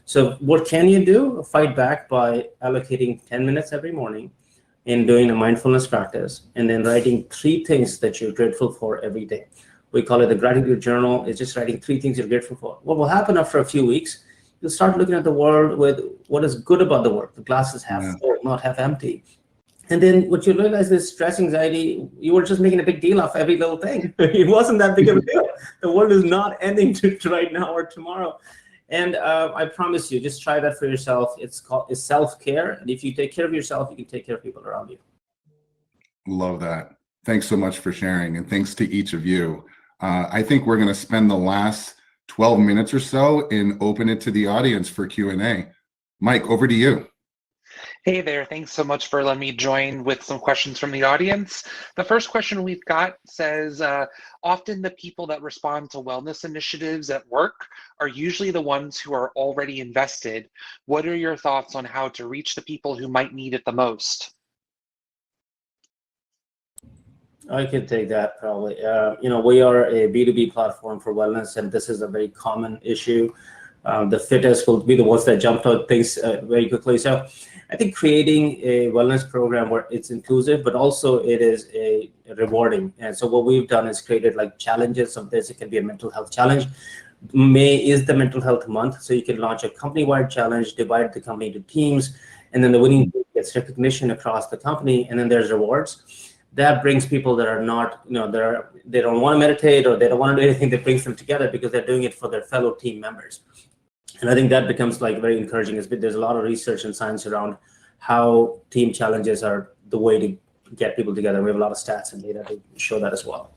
So what can you do? Fight back by allocating 10 minutes every morning in doing a mindfulness practice, and then writing 3 things that you're grateful for every day. We call it a gratitude journal. It's just writing 3 things you're grateful for. What will happen after a few weeks, you'll start looking at the world with what is good about the world. The glass is half full, not half empty. And then what you realize is stress, anxiety, you were just making a big deal of every little thing. It wasn't that big of a deal. The world is not ending right now or tomorrow. And I promise you, just try that for yourself. It's self-care. And if you take care of yourself, you can take care of people around you. Love that. Thanks so much for sharing. And thanks to each of you. I think we're going to spend the last 12 minutes or so and open it to the audience for Q&A. Mike, over to you. Hey there, thanks so much for letting me join with some questions from the audience. The first question we've got says, often the people that respond to wellness initiatives at work are usually the ones who are already invested. What are your thoughts on how to reach the people who might need it the most? I could take that probably. We are a B2B platform for wellness, and this is a very common issue. The fittest will be the ones that jump out things very quickly. So I think creating a wellness program where it's inclusive, but also it is a rewarding. And so what we've done is created like challenges of this. It can be a mental health challenge. May is the mental health month. So you can launch a company-wide challenge, divide the company into teams, and then the winning team gets recognition across the company, and then there's rewards. That brings people that are not, they don't want to meditate or they don't want to do anything, that brings them together because they're doing it for their fellow team members. And I think that becomes like very encouraging. There's a lot of research and science around how team challenges are the way to get people together. We have a lot of stats and data to show that as well.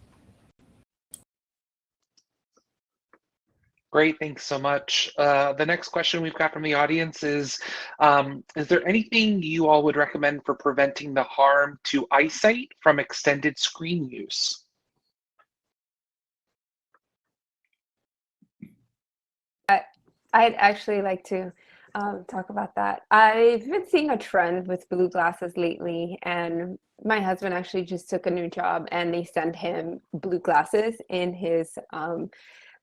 Great, thanks so much. The next question we've got from the audience is there anything you all would recommend for preventing the harm to eyesight from extended screen use? I'd actually like to talk about that. I've been seeing a trend with blue glasses lately, and my husband actually just took a new job and they send him blue glasses in his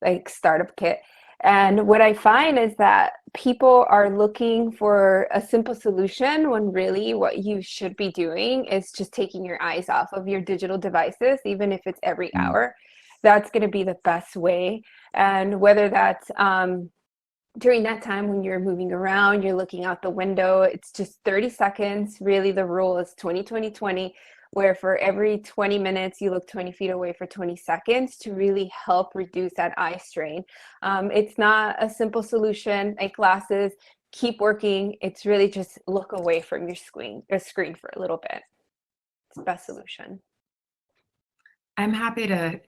like startup kit. And what I find is that people are looking for a simple solution when really what you should be doing is just taking your eyes off of your digital devices, even if it's every hour. That's going to be the best way. And whether that's during that time when you're moving around, you're looking out the window, it's just 30 seconds. Really, the rule is 20-20-20, where for every 20 minutes, you look 20 feet away for 20 seconds to really help reduce that eye strain. It's not a simple solution like glasses. Keep working. It's really just look away from your screen for a little bit. It's the best solution. I'm happy to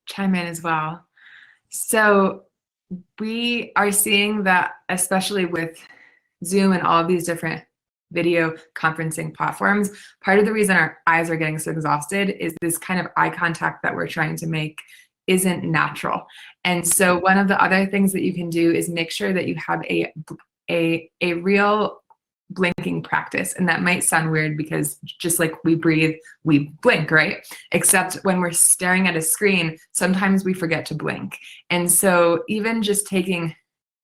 chime in as well. So we are seeing that, especially with Zoom and all of these different video conferencing platforms, part of the reason our eyes are getting so exhausted is this kind of eye contact that we're trying to make isn't natural. And so one of the other things that you can do is make sure that you have a real blinking practice. And that might sound weird because just like we breathe, we blink, right? Except when we're staring at a screen, sometimes we forget to blink. And so even just taking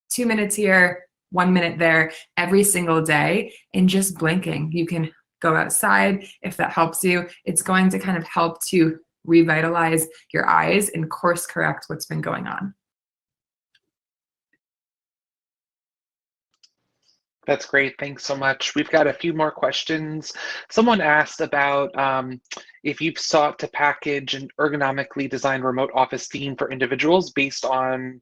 2 minutes here, 1 minute there every single day and just blinking, you can go outside if that helps you. It's going to kind of help to revitalize your eyes and course correct what's been going on. That's great. Thanks so much. We've got a few more questions. Someone asked about if you've sought to package an ergonomically designed remote office theme for individuals based on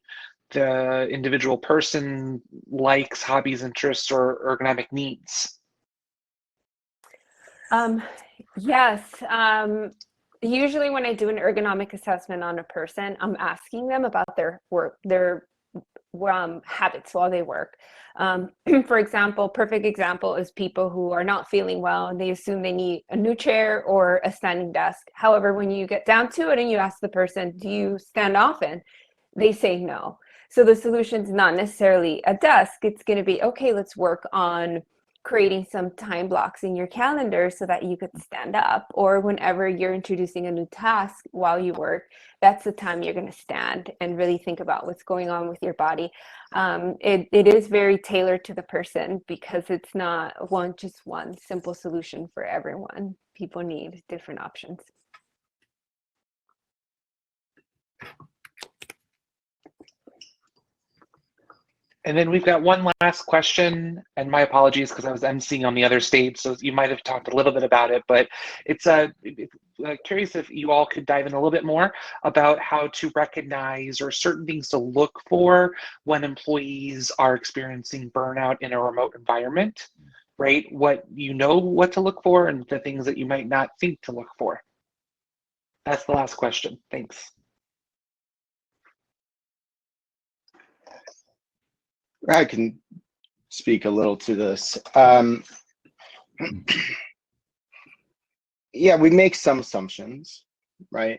the individual person likes, hobbies, interests, or ergonomic needs. Yes. Usually when I do an ergonomic assessment on a person, I'm asking them about their work, their habits while they work. For example, perfect example is people who are not feeling well and they assume they need a new chair or a standing desk. However, when you get down to it and you ask the person, do you stand often? They say no. So the solution is not necessarily a desk. It's going to be, okay, let's work on creating some time blocks in your calendar so that you could stand up, or whenever you're introducing a new task while you work, that's the time you're going to stand and really think about what's going on with your body. It is very tailored to the person because it's not just one simple solution for everyone. People need different options. And then we've got one last question, and my apologies because I was emceeing on the other stage, so you might have talked a little bit about it, but it's curious if you all could dive in a little bit more about how to recognize or certain things to look for when employees are experiencing burnout in a remote environment, right? What to look for and the things that you might not think to look for. That's the last question. Thanks. I can speak a little to this. Yeah, we make some assumptions, right?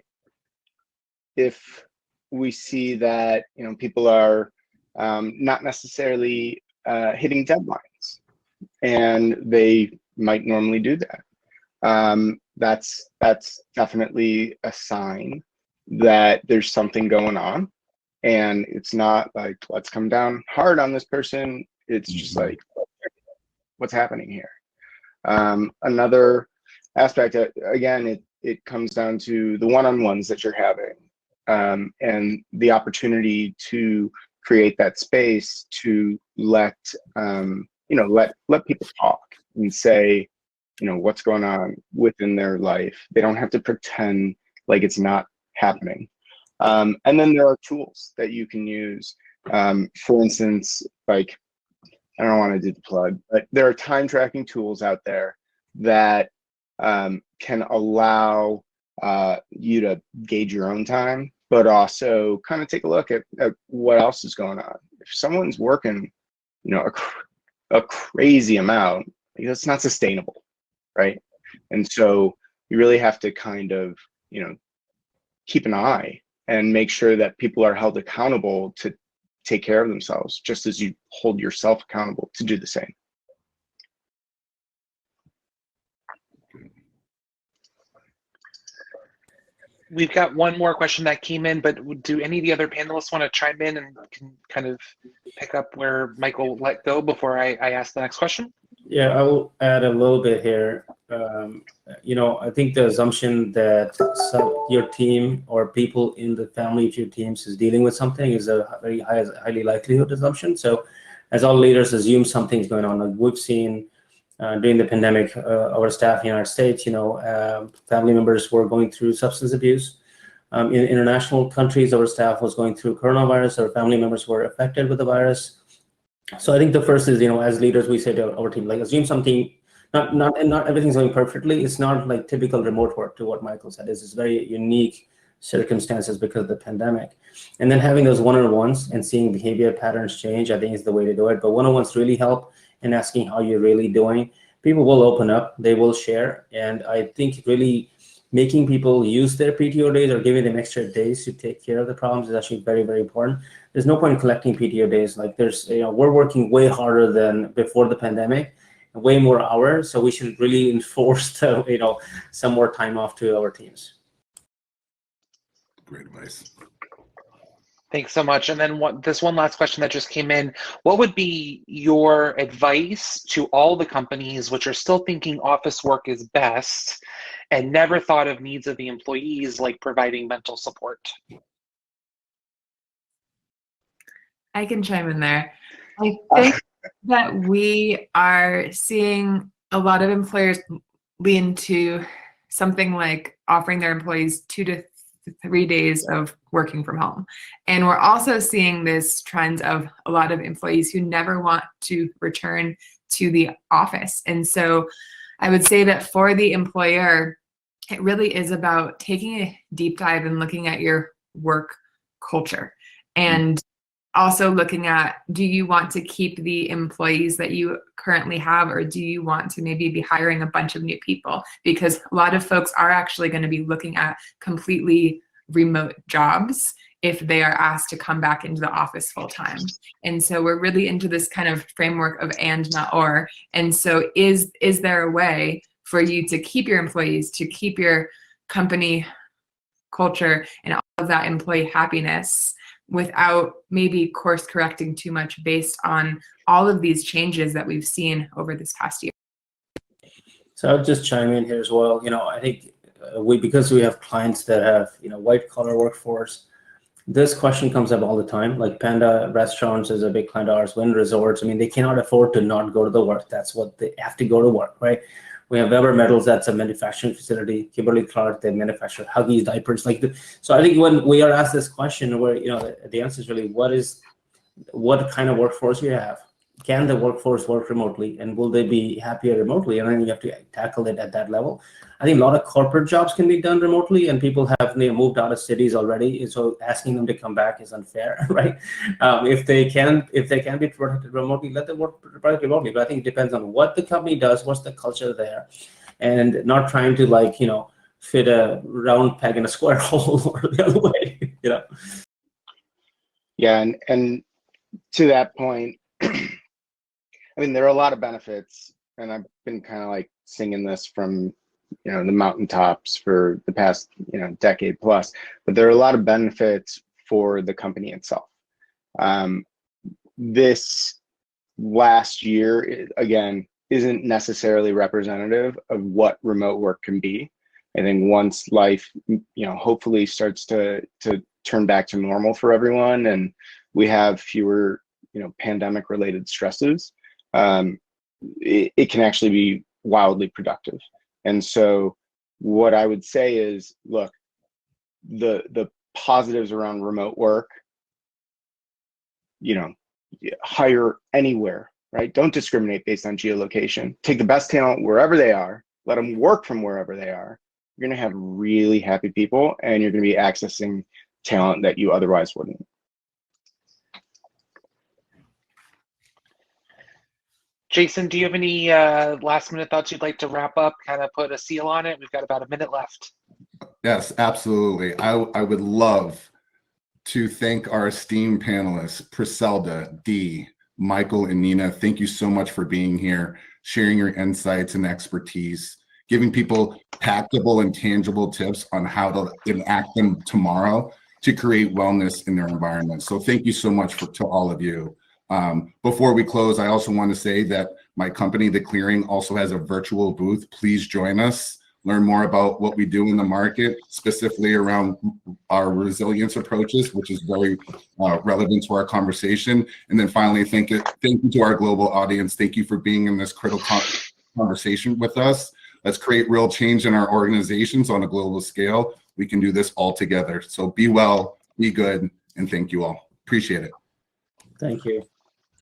If we see that people are not necessarily hitting deadlines, and they might normally do that, that's definitely a sign that there's something going on. And it's not like, let's come down hard on this person. It's just like, what's happening here? Another aspect, again, it comes down to the one-on-ones that you're having, and the opportunity to create that space to let people talk and say, what's going on within their life. They don't have to pretend like it's not happening. And then there are tools that you can use. For instance, like, I don't want to do the plug, but there are time tracking tools out there that can allow you to gauge your own time, but also kind of take a look at what else is going on. If someone's working, a crazy amount, that's not sustainable, right? And so you really have to kind of, keep an eye and make sure that people are held accountable to take care of themselves, just as you hold yourself accountable to do the same. We've got one more question that came in, but do any of the other panelists want to chime in and can kind of pick up where Michael let go before I ask the next question? Yeah, I will add a little bit here. I think the assumption that your team or people in the family of your teams is dealing with something is a very highly likelihood assumption. So as all leaders assume something's going on, like we've seen during the pandemic, our staff in the United States, family members were going through substance abuse. In international countries, our staff was going through coronavirus. Our family members were affected with the virus. So I think the first is, as leaders, we say to our team, like, assume something. Not everything's going perfectly. It's not like typical remote work, to what Michael said. It's very unique circumstances because of the pandemic. And then having those one-on-ones and seeing behavior patterns change, I think is the way to do it. But one-on-ones really help in asking how you're really doing. People will open up, they will share. And I think really making people use their PTO days or giving them extra days to take care of the problems is actually very, very important. There's no point in collecting PTO days. Like we're working way harder than before the pandemic, way more hours. So we should really enforce some more time off to our teams. Great advice. Thanks so much. And then this one last question that just came in, what would be your advice to all the companies which are still thinking office work is best and never thought of needs of the employees, like providing mental support? I can chime in there. I think that we are seeing a lot of employers lean to something like offering their employees 2 to 3 days of working from home. And we're also seeing this trend of a lot of employees who never want to return to the office. And so I would say that for the employer, it really is about taking a deep dive and looking at your work culture. And also looking at, do you want to keep the employees that you currently have, or do you want to maybe be hiring a bunch of new people? Because a lot of folks are actually going to be looking at completely remote jobs if they are asked to come back into the office full time. And so we're really into this kind of framework of and, not or. And so is there a way for you to keep your employees, to keep your company culture and all of that employee happiness without maybe course correcting too much based on all of these changes that we've seen over this past year? So I'll just chime in here as well. I think because we have clients that have, white collar workforce, this question comes up all the time. Like Panda Restaurants is a big client of ours, Wind Resorts. I mean, they cannot afford to not go to the work. That's what they have to go to work, right? We have Weber Metals, that's a manufacturing facility. Kimberly-Clark, they manufacture Huggies, diapers. So I think when we are asked this question, where the answer is really what kind of workforce you have. Can the workforce work remotely, and will they be happier remotely? And then you have to tackle it at that level. I think a lot of corporate jobs can be done remotely, and people have moved out of cities already. So asking them to come back is unfair, right? If they can be protected remotely, let them work protected remotely. But I think it depends on what the company does, what's the culture there, and not trying to fit a round peg in a square hole or the other way. Yeah, and to that point, I mean, there are a lot of benefits, and I've been kind of singing this from, the mountaintops for the past, decade plus, but there are a lot of benefits for the company itself. This last year, again, isn't necessarily representative of what remote work can be. I think once life, hopefully starts to turn back to normal for everyone, and we have fewer, pandemic related stresses, it can actually be wildly productive. And so what I would say is, look, the positives around remote work, hire anywhere, right? Don't discriminate based on geolocation. Take the best talent wherever they are, let them work from wherever they are. You're going to have really happy people, and you're going to be accessing talent that you otherwise wouldn't. Jason, do you have any last minute thoughts you'd like to wrap up, kind of put a seal on it? We've got about a minute left. Yes, absolutely. I would love to thank our esteemed panelists, Pricelda, Dee, Michael, and Nina. Thank you so much for being here, sharing your insights and expertise, giving people tactable and tangible tips on how to enact them tomorrow to create wellness in their environment. So thank you so much to all of you. Before we close, I also want to say that my company, The Clearing, also has a virtual booth. Please join us. Learn more about what we do in the market, specifically around our resilience approaches, which is very relevant to our conversation. And then finally, thank you to our global audience. Thank you for being in this critical conversation with us. Let's create real change in our organizations on a global scale. We can do this all together. So be well, be good, and thank you all. Appreciate it. Thank you.